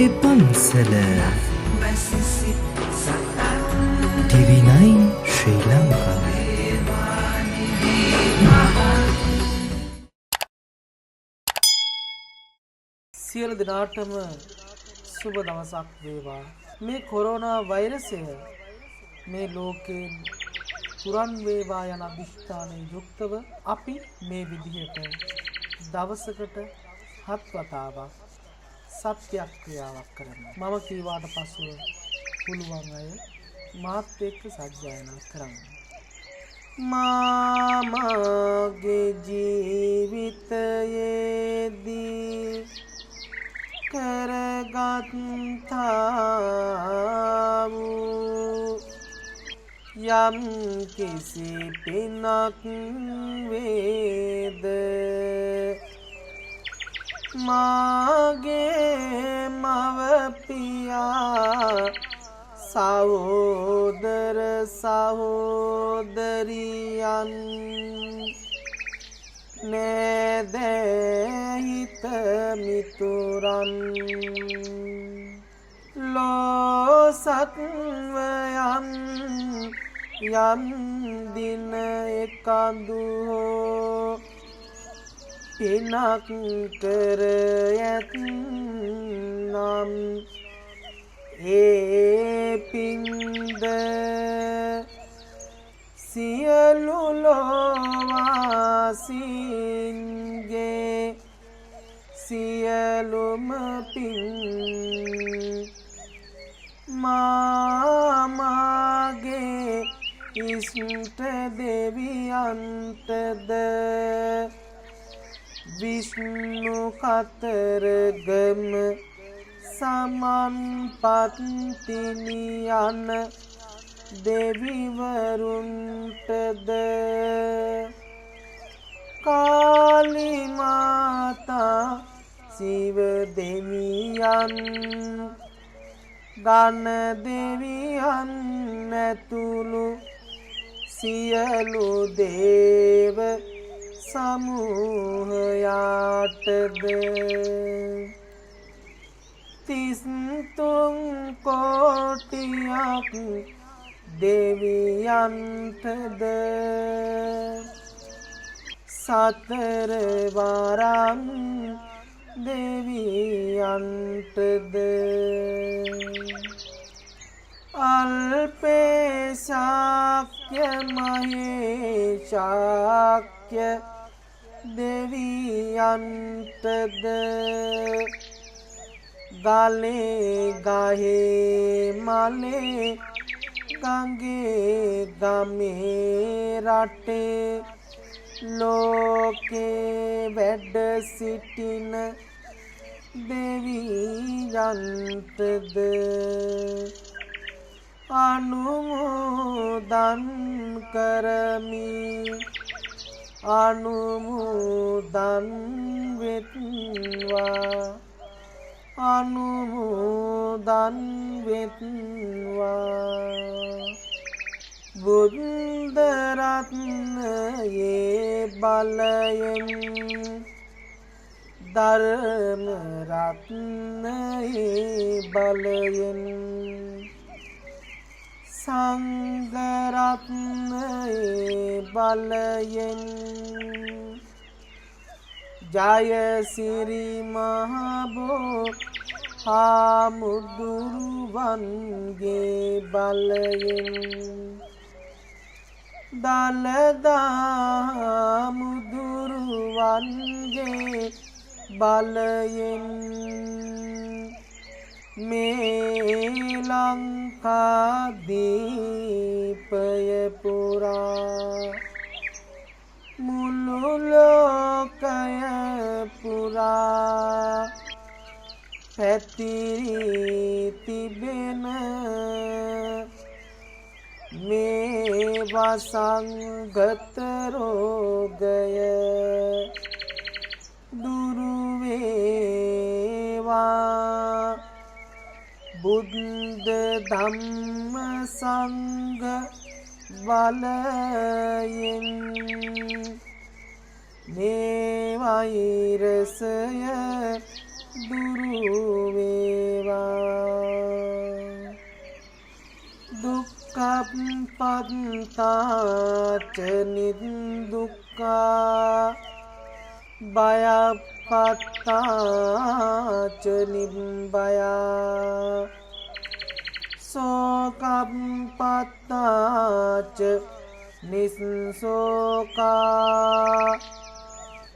පන්සල TV9 ශ්‍රී ලංකාවේ සියලු දෙනාටම සුබ දවසක් වේවා. මේ කොරෝනා වෛරසය මේ ලෝකයෙන් තුරන් වේවා යන අදිෂ්ඨානයෙන් යුක්තව අපි මේ විදිහට දවසකට 7 වතාවක් සත්‍යක්‍රියාවක් කරනවා. මම කීවාට පසුව පුළුවන් අය මාත් එක්ක සජ්ජායනා කරන්න. මාගේ ජීවිතයේදී කරගත්තා වූ යම් කිසි පිනක් වේද මාගේ මව පියා සහෝදර සහෝදරියන් නෑදෑහිත මිතුරන් ලෝසත්වයන් යම් දින එකඳු හෝ පිනක් කර ඇත්නම් ඒ පින්ද සියලු ලෝවාසීන්ගේ සියලුම පින් මාගේ ඉෂ්ට දෙවියන්ටද විෂ්ණු කතරගම සමන්පත්තිනි යන දෙවිවරුන්ටද කාලි මාතා සිව දෙවියන් ගණ දෙවියන් ඇතුළු සියලු දේව සමූහයාටද තිස්තුන් කෝටියක් දෙවියන්ටද සතර වරම් දෙවියන්ටද අල්පේශාක්‍ය මහේශාක්‍ය දෙවියන්ටද ගලේ ගහේ මලේ ගඟේ ගමේ රටේ ලෝකේ වැඩ සිටින දෙවියන්ටද අනුමෝදන් කරමි අනුමෝදන් වෙත්වා අනුමෝදන් වෙත්වා බුද්ධ රත්නයේ බලයෙන් ධර්ම රත්නයේ බලයෙන් සංඝ රත්නයේ බලයෙන් ජයසිරි මහබෝ හාමුදුරුවන්ගේ බලයෙන් දළදා මුදුරුවන්ගේ බලයෙන් මේ ලංකාදීපය පුරා මුළු ලෝකය පුරා පැතිරී තිබෙන මේ වසංගත රෝගය දුරු වේවා බුද්ධ ධම්ම සංඝ බලයෙන් මේ වෛරසය දුරු වේවා බයපත්තාච නිදුක්ඛා බයපත්තාච නිබ්බයා සෝකප්පත්තාච නිස්සෝකා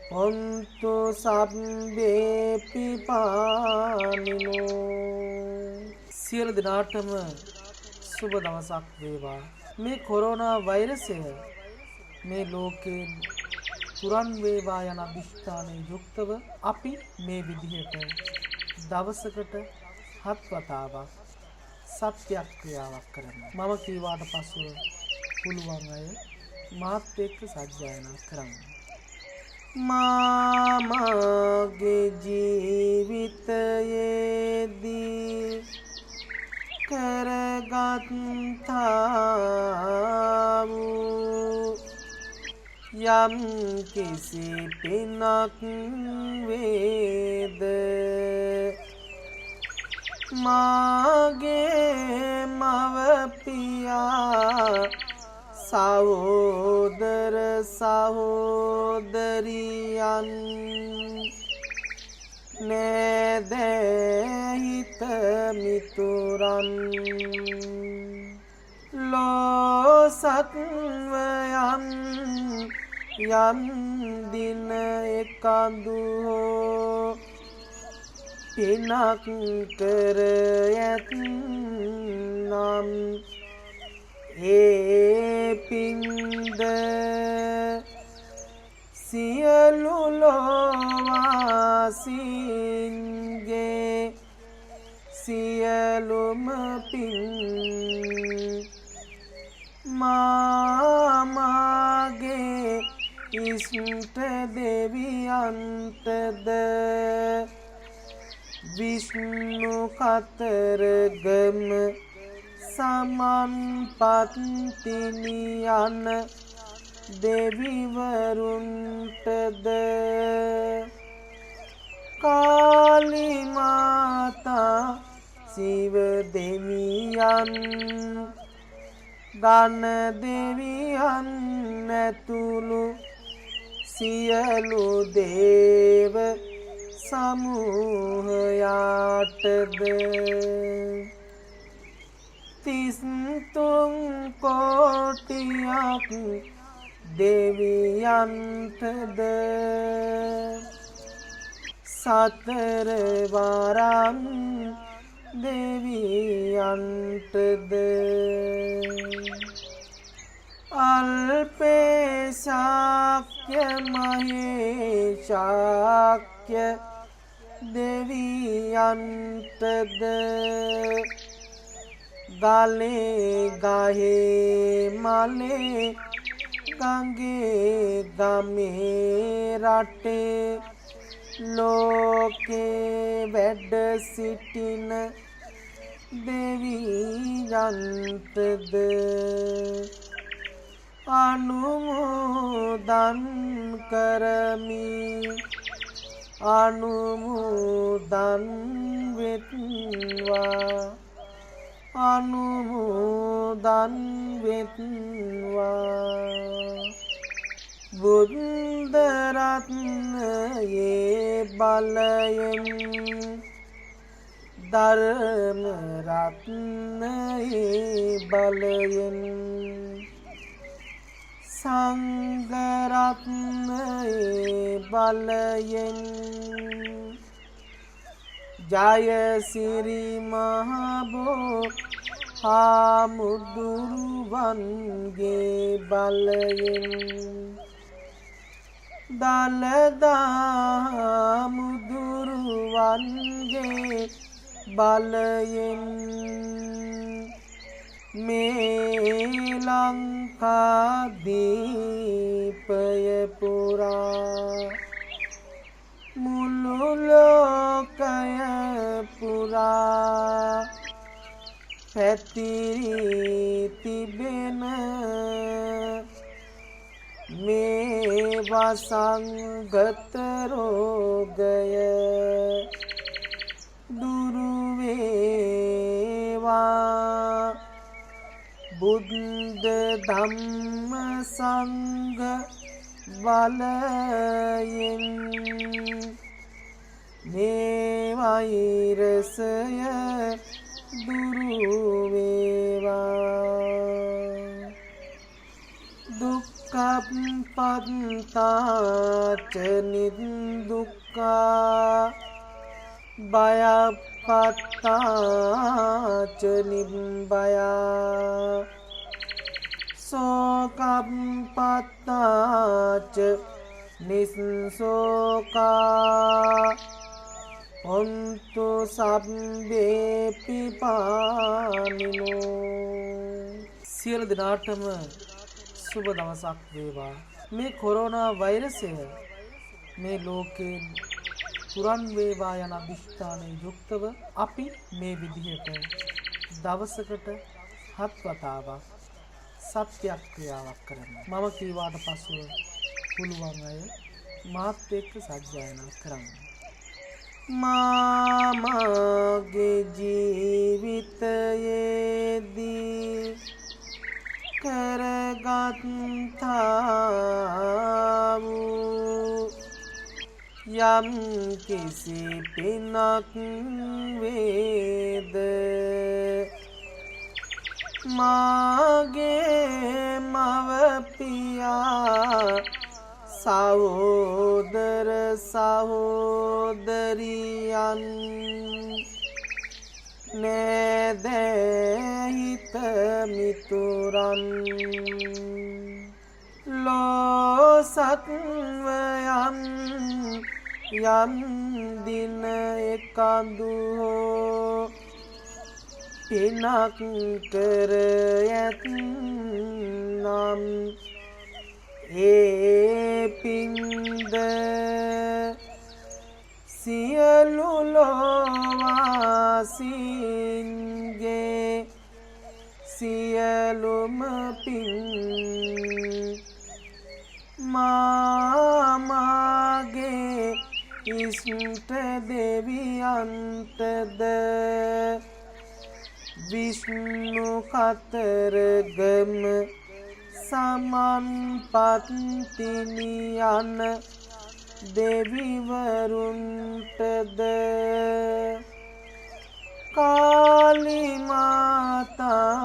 හොන්තු සබ්බේ පිපානිනෝ. සියලු දෙනාටම සුබ දවසක් වේවා. මේ කොරෝනා වෛරසය මේ ලෝකයෙන් තුරන් වේවා යන අදිෂ්ඨානයෙන් යුක්තව අපි මේ විදිහට දවසකට 7 වතාවක් සත්‍යක්‍රියාවක් කරනවා. මම කීවාට පසුව පුළුවන් අය මාත් එක්ක සජ්ජායනා කරන්න. මාගේ ජීවිතයේදී කරගත්තා වූ යම් කිසි පිනක් වේද මාගේ මව පියා සහෝදර සහෝදරියන් නෑදෑහිත මිතුරන් ලෝ සත්වයන් යම් දින එකඳු හෝ පිනක් කර ඇත්නම් ඒ පින්ද සියලු ලෝවාසීන්ගේ සියලුම පින් මාගේ ඉෂ්ට දෙවියන්ටද විෂ්ණු කතරගම සමන්පත්තිනි යන දෙවිවරුන්ටද කාලි මාතා සිව දෙවියන් ගණ දෙවියන් ඇතුළු සියලු දේව සමූහයාටද තිස්තුන් කෝටියක් දෙවියන්ටද සතර වරම් දෙවියන්ටද අල්පේශාක්‍ය මහේශාක්‍ය දෙවියන්ටද ගලේ ගහේ මලේ ගඟේ ගමේ රටේ ලෝකේ වැඩ සිටින දෙවියන්ටද අනුමෝදන් කරමි අනුමෝදන් වෙත්වා අනුමෝදන් වෙත්වා බුද්ධ රත්නයේ බලයෙන් ධර්ම රත්නයේ බලයෙන් සංඝ රත්නයේ බලයෙන් ජයසිරි මහ හාමුදුරුවන්ගේ බලයෙන් දළදා මුදුරුවන්ගේ බලයෙන් මේ ලංකාදීපය පුරා මුළු ලෝකය පුරා පැතිරී තිබෙන මේ වසංගත රෝගය දුරු වේවා බුද්ධ ධම්ම සංඝ බලයෙන් මේ වෛරසය දුරු වේවා. දුක්ඛප්පත්තාච නිදුක්ඛා භයප්පත්තාච නිබ්බයා සෝකප්පත්තාච නිස්සෝකා හොන්තු සබ්බේ පිපානිනෝ. සියලු දෙනාටම සුබ දවසක් වේවා. මේ කොරෝනා වෛරසය මේ ලෝකයෙන් තුරන් වේවා යන අදිෂ්ඨානයෙන් යුක්තව අපි මේ විදිහට දවසකට 7 වතාවක් සත්‍යක්‍රියාවක් කරනවා. මම කීවාට පසුව පුළුවන් අය මාත් එක්ක සජ්ජායනා කරන්න. මාගේ ජීවිතයේදී කරගත්තා වූ යම් කිසි පිනක් වේද මාගේ මව පියා සහෝදර සහෝදරියන් නෑදෑහිත මිතුරන් ලෝ සත්වයන් යම් දින එකඳු පිනක් කර ඇත්නම් ඒ පින්ද සියලු ලෝවාසීන්ගේ සියලුම පින් මාගේ ඉෂ්ට දෙවියන්ටද විෂ්ණු කතරගම සමන්පත්තිනි යන දෙවිවරුන්ටද කාලි මාතා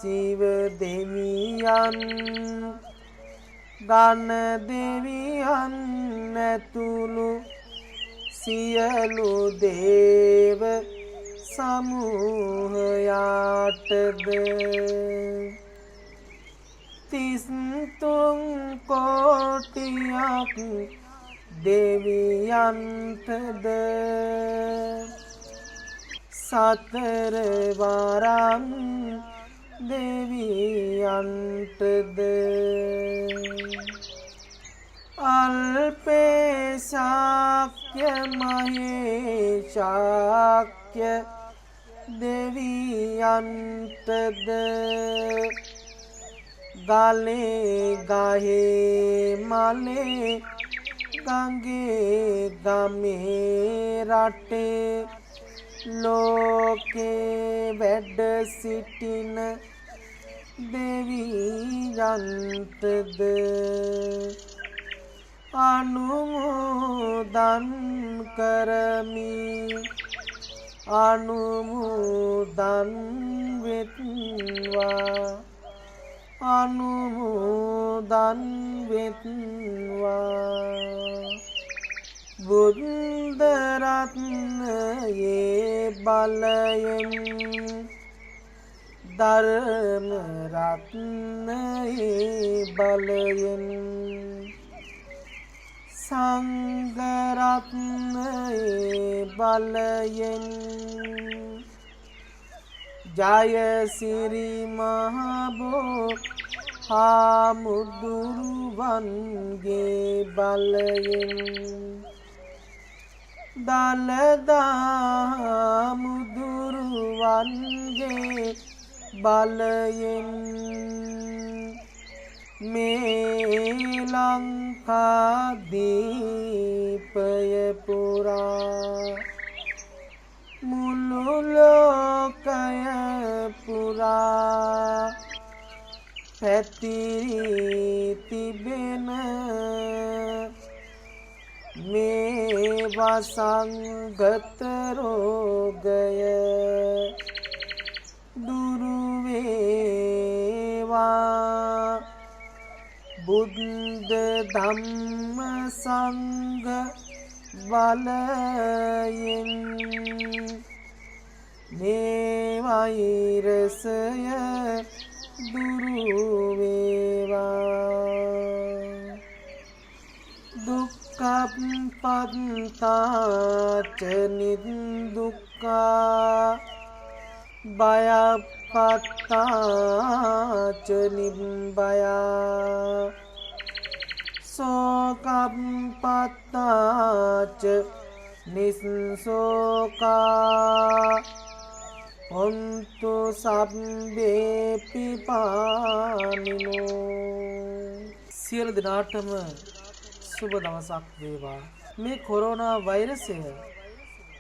සිව දෙවියන් ගණ දෙවියන් ඇතුළු සියලු දේව සමූහයාටද තිස්තුන් කෝටියක් දෙවියන්ටද සතර වරම් දෙවියන්ටද අල්පේශාක්‍ය මහේශාක්‍ය දෙවියන්ටද ගලේ ගහේ මලේ ගඟේ ගමේ රටේ ලෝකේ වැඩ සිටින දෙවියන්ටද අනුමෝදන් කරමි අනුමෝදන් වෙත්වා අනුමෝදන් වෙත්වා. බුද්ධ රත්නයේ බලයෙන් ධර්ම රත්නයේ බලයෙන් සංඝ රත්නයේ බලයෙන් ජය සිරි මහබෝ හාමුදුරුවන්ගේ බලයෙන් දළදා මුදුරුවන්ගේ බලයෙන් මේ ලංකාදීපය පුරා මුළු ලෝකය පුරා පැතිරී තිබෙන මේ වසංගත රෝගය දුරු වේවා. බුද්ධ ධම්ම සංඝ බලයෙන් මේ වෛරසය දුරු වේවා. දුක්ඛප්පත්තාච නිදුක්ඛා භයප්පත්තාච නිබ්බයා සෝකප්පත්තාච නිස්සෝකා හොන්තු සබ්බේ පිපානිනෝ. සියලු දෙනාටම සුබ දවසක් වේවා. මේ කොරෝනා වෛරසය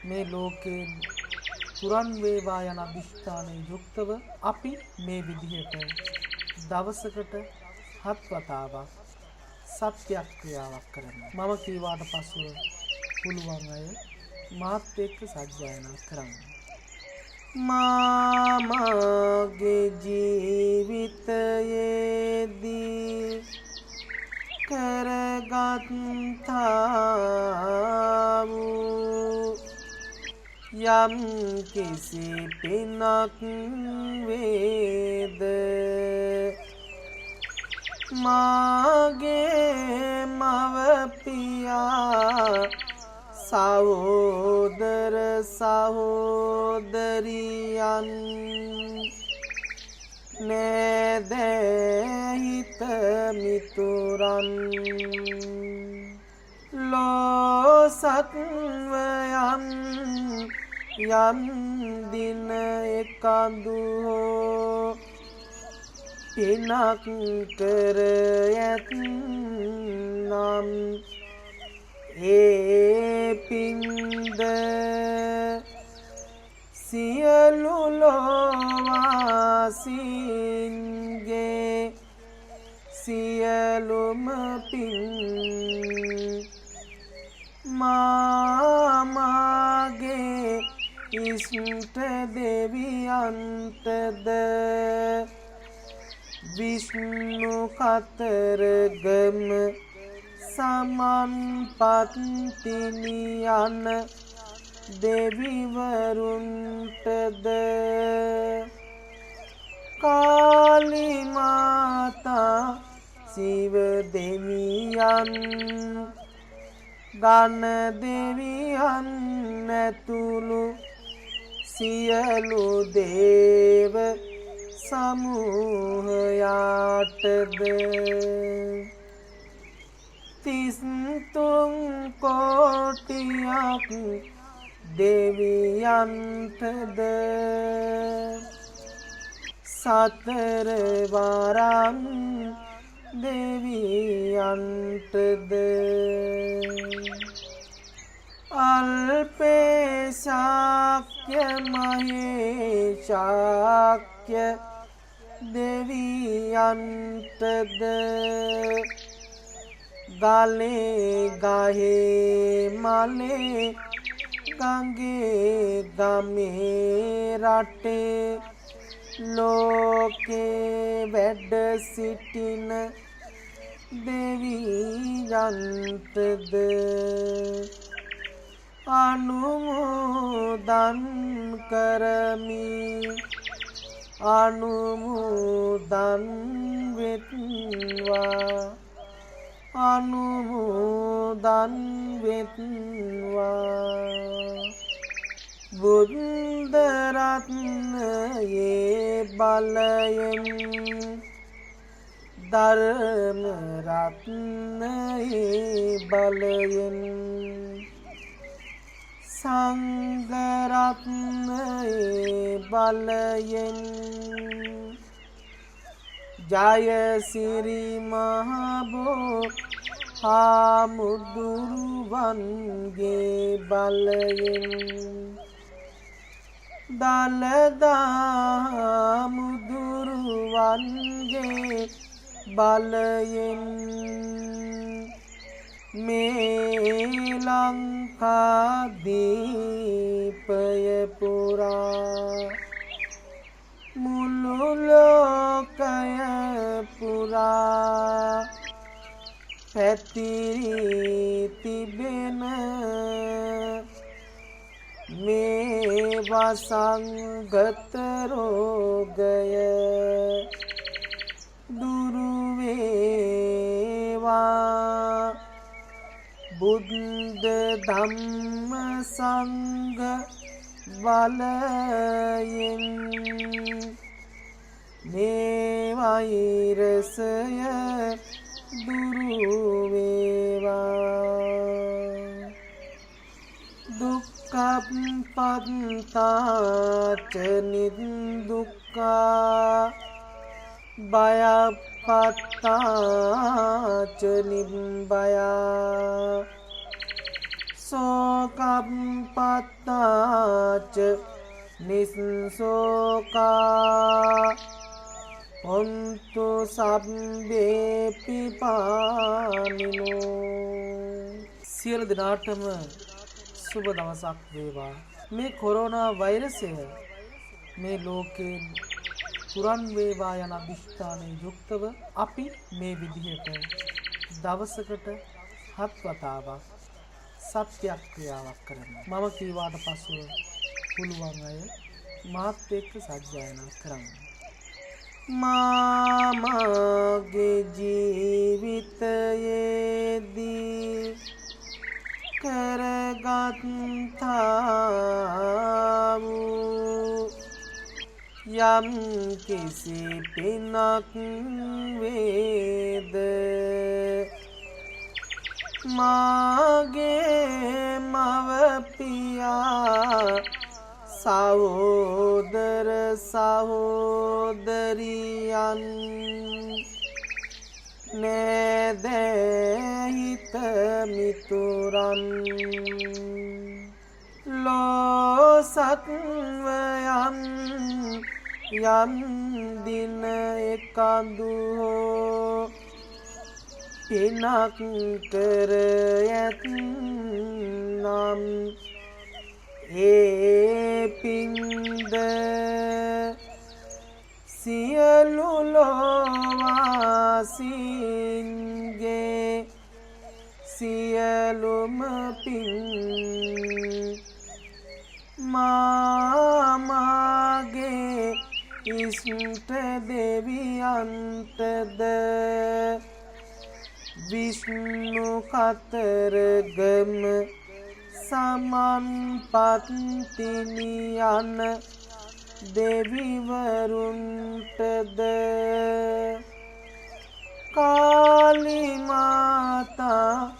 මේ ලෝකයෙන් තුරන් වේවා යන අදිෂ්ඨානයෙන් යුක්තව අපි මේ විදිහට දවසකට 7 වතාවක් සත්‍යක්‍රියාවක් කරනවා. මම කීවාට පසුව පුළුවන් අය මාත් එක්ක සජ්ජායනා කරන්න. මාගේ ජීවිතයේදී කරගත්තා වූ යම් කිසි පිනක් වේද මාගේ මව පියා සහෝදර සහෝදරියන් නෑදෑහිත මිතුරන් ලෝ සත්වයන් යම් දින එකඳු හෝ පිනක් කර ඇත්නම් ඒ පින්ද සියලු ලෝවාසීන්ගේ සියලුම පින් මාගේ ඉෂ්ට දෙවියන්ටද විෂ්ණු කතරගම සමන්පත්තිනියන දෙවිවරුන්ටද කාලි මාතා සිව දෙවියන් ගණ දෙවියන් ඇතුළු සියලු දේව සමූහයාටද තිස්තුන් කෝටියක් දෙවියන්ටද සතර වරම් දෙවියන්ටද අල්පේශාක්‍ය මහේශාක්‍ය දෙවියන්ටද ගලේ ගහේ මලේ ගඟේ ගමේ රටේ ලෝකේ වැඩ සිටින දෙවියන්ටද අනුමෝදන් කරමි අනුමෝදන් වෙත්වා අනුමෝදන් වෙත්වා බුද්ධ රත්නයේ බලයෙන් ධර්ම රත්නයේ බලයෙන් සංඝ රත්නයේ බලයෙන් ජය සිරි මහබෝ හාමුදුරුවන්ගේ බලයෙන් දළදා මුදුරුවන්ගේ බලයෙන් මේ ලංකාදීපය පුරා මුළු ලෝකය පුරා පැතිරී තිබෙන මේ වසංගත රෝගය දුරු වේවා බුද්ධ ධම්ම සංඝ බලයෙන් මේ වෛරසය දුරු වේවා දුක්ඛප්පත්තාච නිදුක්ඛා භයප්පත්තාච නිබ්බයා සෝකප්පත්තාච නිස්සෝකා හොන්තු සබ්බේ පිපානිනෝ සියලු දෙනාටම සුබ දවසක් වේවා. මේ කොරෝනා වෛරසය මේ ලෝකයෙන් තුරන් වේවා යන අදිෂ්ඨානයෙන් යුක්තව අපි මේ විදිහට දවසකට 7 වතාවක් සත්‍යක්‍රියාවක් කරනවා. මම කීවාට පසුව පුළුවන් අය මාත් එක්ක සජ්ජායනා කරන්න. මාගේ ජීවිතයේදී කරගත්තා වූ යම් කිසි පිනක් වේද මාගේ මව්පියා සහෝදර සහෝදරියන් නෑදෑහිත මිතුරන් ලෝ සත්වයන් යම් දින එකඳු හෝ පිනක් කර ඇත්නම් ඒ පින්ද සියලු ලෝවාසීන්ගේ සියලුම පින් මාගේ ඉෂ්ට දෙවියන්ටද විෂ්ණු කතරගම සමන්පත්තිනි යන දෙවිවරුන්ටද කාලි මාතා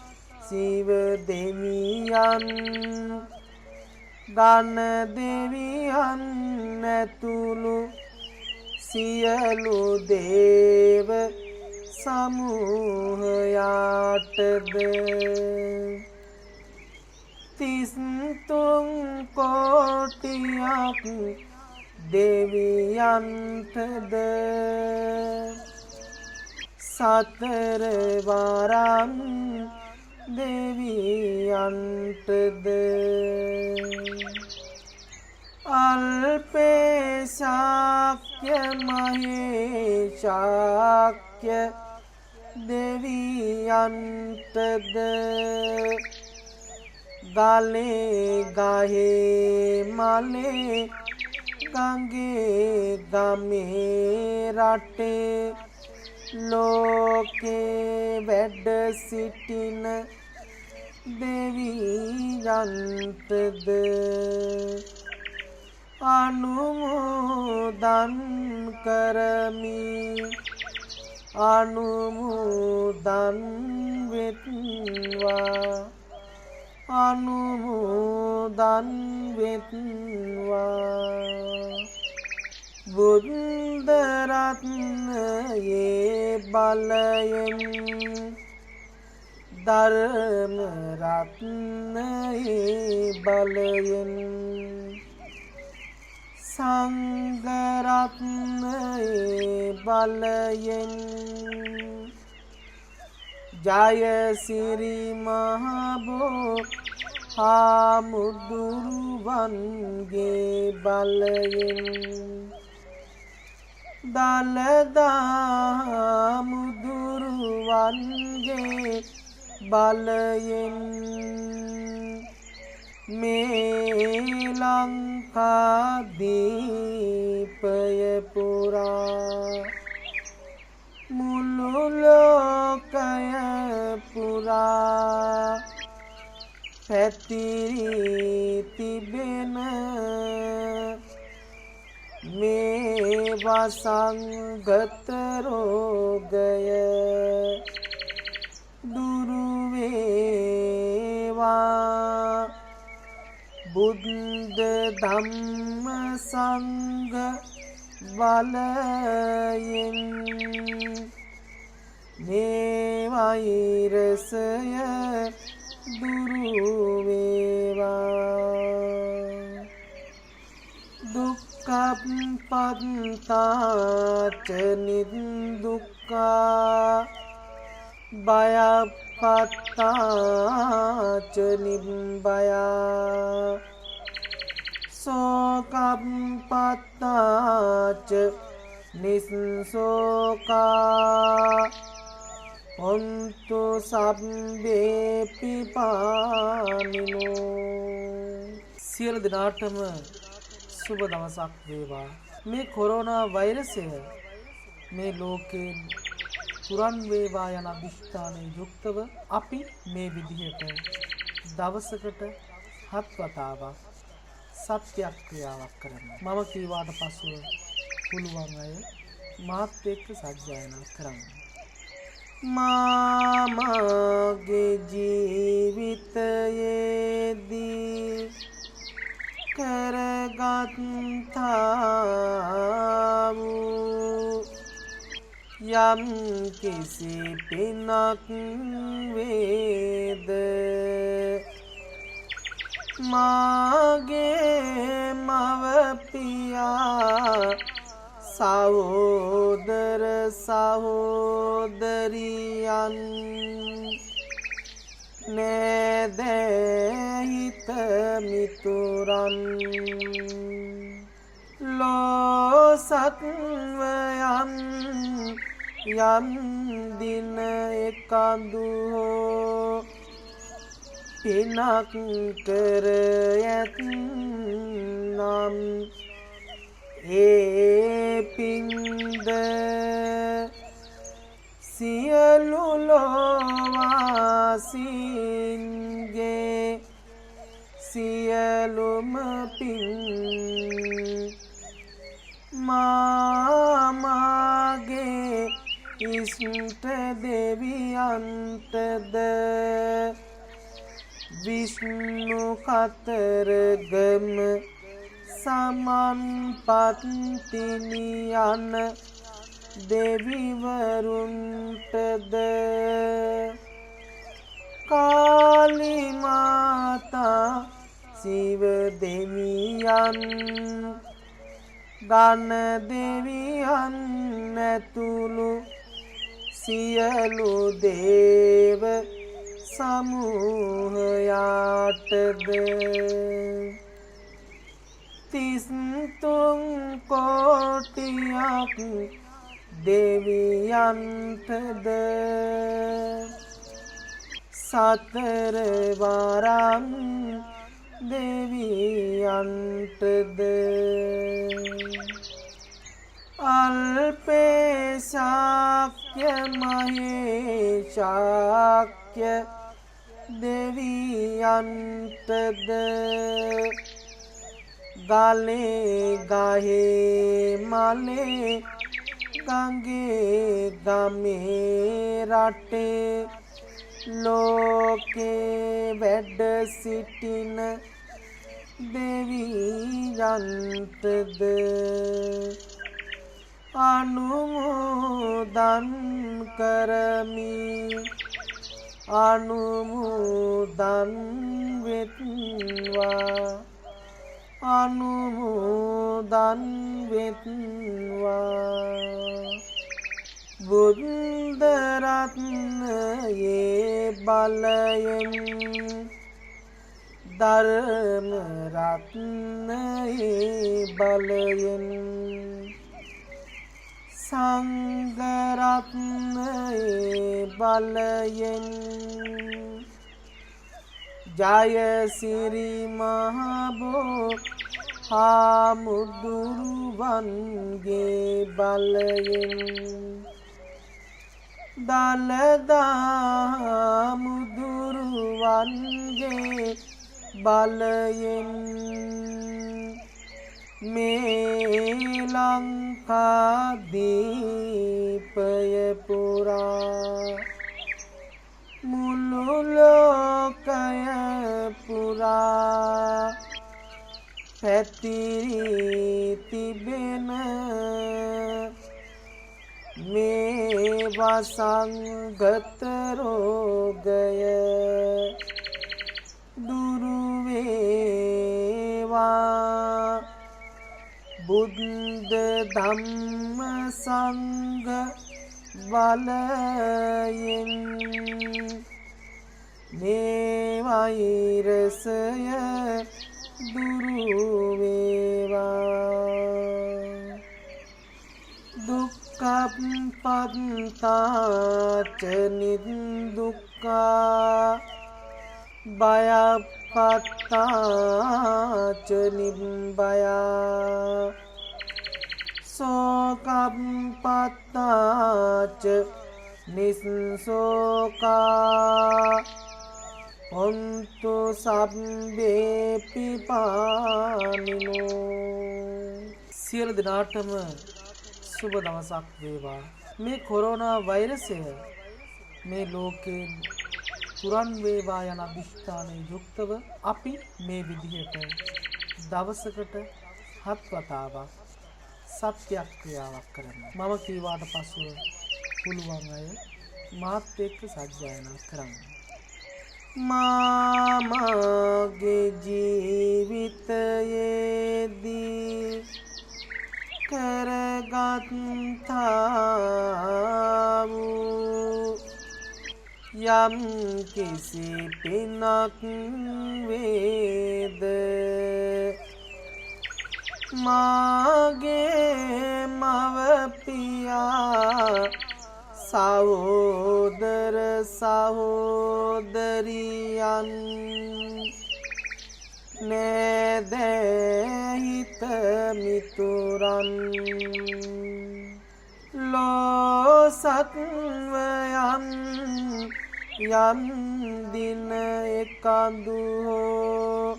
සිව දෙවියන් ගණ දෙවියන් ඇතුළු සියලු දේව සමූහයාටද තිස්තුන් කෝටියක් දෙවියන්ටද සතර වරන් දෙවියන්ටද අල්පේශාක්‍ය මහේශාක්‍ය දෙවියන්ටද ගලේ ගහේ මලේ ගඟේ ගමේ රටේ ලෝකේ වැඩ සිටින දෙවියන්ටද අනුමෝදන් කරමි අනුමෝදන් වෙත්වා අනුමෝදන් වෙත්වා බුද්ධ රත්නයේ බලයෙන් ධර්ම රත්නයේ බලයෙන් සංඝරත්නයේ බලයෙන් ජයසිරි මහබෝ හාමුදුරුවන්ගේ බලයෙන් දළදා මුදුරුවන්ගේ බලයෙන් මේ ලංකාදීපය පුරා මුළු ලෝකය පුරා පැතිරී තිබෙන මේ වසංගත රෝගය දුරු වේවා බුද්ධ ධම්ම සංඝ බලයෙන් මේ වෛරසය දුරු වේවා දුක්ඛප්පත්තාච නිදුක්ඛා භයප්පත්තාච නිබ්බයා සෝකප්පත්තාච නිස්සෝකා හොන්තු සබ්බේ පිපානිනෝ. සියලු දෙනාටම සුබ දවසක් වේවා. මේ කොරෝනා වෛරසය මේ ලෝකයෙන් තුරන් වේවා යන අදිෂ්ඨානයෙන් යුක්තව අපි මේ විදිහට දවසකට 7 වතාවක් සත්‍යක්‍රියාවක් කරනවා. මම කීවාට පසුව පුළුවන් අය මාත් එක්ක සජ්ජායනා කරන්න. මාගේ ජීවිතයේදී කරගත්තා වූ යම් කිසි පිනක් වේද මාගේ මව පියා සහෝදර සහෝදරියන් නෑදෑහිත මිතුරන් ලෝ සත්වයන් යම් දින එකඳු පිනක් කර ඇත්නම් ඒ පින්ද සියලු ලෝවාසීන්ගේ සියලුම පින් මාගේ ඉෂ්ට දෙවියන්ටද විෂ්ණු කතරගම සමන්පත්තිනි යන දෙවිවරුන්ටද කාලි මාතා සිව දෙවියන් ගණ දෙවියන් ඇතුළු සියලු දේව සමූහයාටද තිස්තුන් කෝටියක් දෙවියන්ටද සතර වරම් දෙවියන්ටද අල්පේශාක්‍ය මහේශාක්‍ය දෙවියන්ටද ගලේ ගහේ මලේ ගඟේ ගමේ රටේ ලෝකේ වැඩ සිටින දෙවියන්ටද අනුමෝදන් කරමි අනුමෝදන් වෙත්වා අනුමෝදන් වෙත්වා බුද්ධ රත්නයේ බලයෙන් ධර්ම රත්නයේ බලයෙන් සංඝ රත්නයේ බලයෙන් ජය සිරි මහ හාමුදුරුවන්ගේ බලයෙන් දළදා මුදුරුවන්ගේ බලයෙන් මේ ලංකාදීපය පුරා මුළු ලෝකය පුරා පැතිරී තිබෙන මේ වසංගත රෝගය දුරු වේවා බුද්ධ ධම්ම සංඝ බලයෙන් මේ වෛරසය දුරු වේවා දුක්ඛප්පත්තාච නිදුක්ඛා භයප්පත්තාච නිබ්බයා සෝකප්පත්තාච නිස්සෝකා හොන්තු සබ්බේ පිපානිනෝ සියලු දෙනාටම සුබ දවසක් වේවා. මේ කොරෝනා වෛරසය මේ ලෝකයෙන් තුරන් වේවා යන අදිෂ්ඨානයෙන් යුක්තව අපි මේ විදිහට දවසකට 7 වතාවක් සත්‍යක්‍රියාවක් කරනවා. මම කීවාට පසුව පුළුවන් අය මාත් එක්ක සජ්ජායනා කරන්න. මාගේ ජීවිතයේදී කරගත්තා වූ යම් කිසි පිනක් වේද මාගේ මව පියා සහෝදර සහෝදරියන් නෑදෑහිත මිතුරන් ලෝ සත්වයන් යම් දින එකඳු හෝ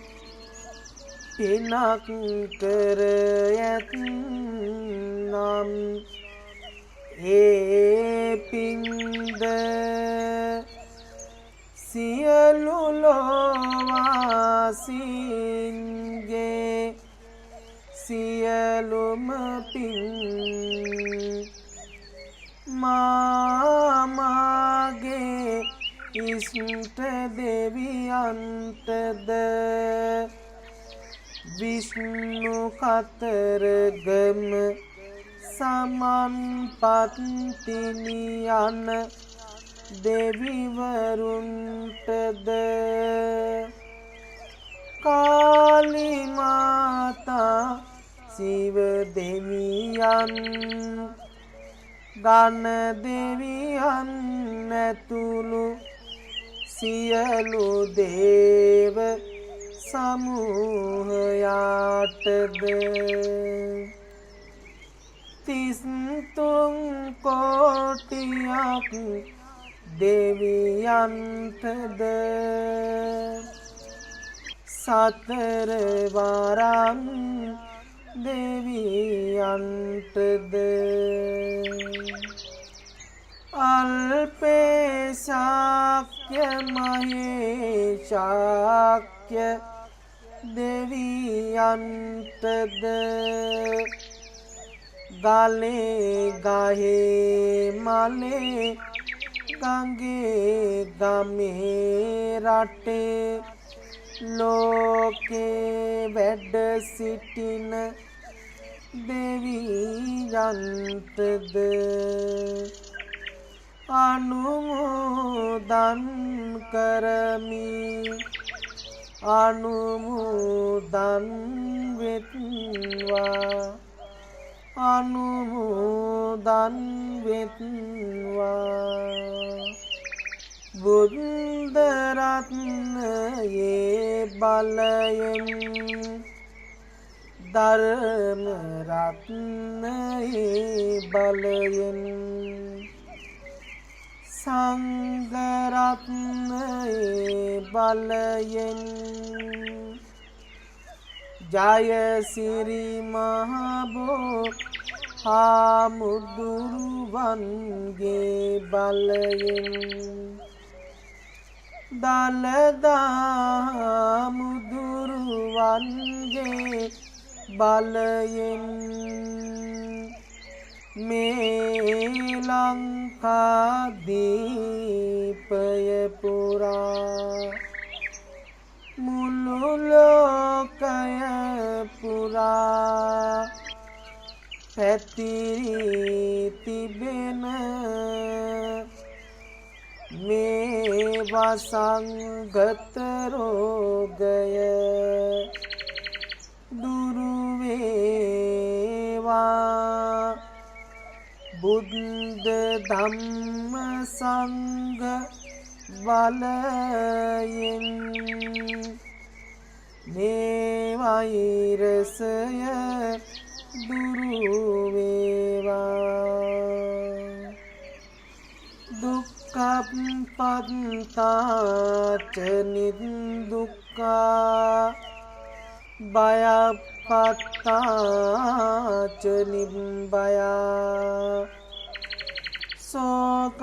පිනක් කර ඇත්නම් ඒ පින්ද සියලු ලෝවාසීන්ගේ සියලුම පින් මාගේ ඉෂ්ට දෙවියන්ටද විෂ්ණු කතරගම සමන්පත්තිනියන දෙවිවරුන්ටද කාලි මාතා සිව දෙවියන් ගණ දෙවියන් ඇතුළු සියලු දේව සමූහයාටද තිස්තුන් කෝටියක් දෙවියන්ටද සතර වරන් දෙවියන්ටද අල්පේ ශාක්‍ය මහේශාක්‍ය දෙවියන්ටද ගලේ ගහේ මලේ ගඟේ ගමේ රටේ ලෝකේ වැඩ සිටින දෙවියන්ටද අනුමෝදන් කරමි අනුමෝදන් වෙත්වා අනුමෝදන් වෙත්වා බුද්ධ රත්නයේ බලයෙන් ධර්ම රත්නයේ බලයෙන් සංඝ රත්නයේ බලයෙන් ජයසිරි මහ හාමුදුරුවන්ගේ බලයෙන් දළදා මුදුරුවන්ගේ බලයෙන් මේ ලංකාදීපය පුරා මුළු ලෝකය පුරා පැතිරී තිබෙන මේ වසංගත රෝගය දුරු වේවා බුද්ධ ධම්ම සංඝ බලයෙන් මේ වෛරසය දුරු වේවා දුක්ඛප්පත්තාච නිදුක්ඛා භයප්පත්තාච නිබ්බයා සෝකප්පත්තාච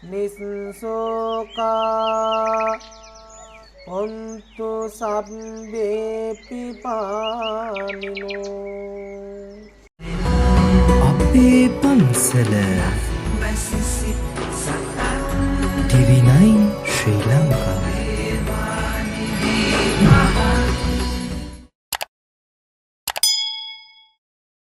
නිස්සෝකා හොන්තු සබ්බේ පිපානිනෝ අපේ පන්සල TV9 ශ්‍රී ලංකාවේ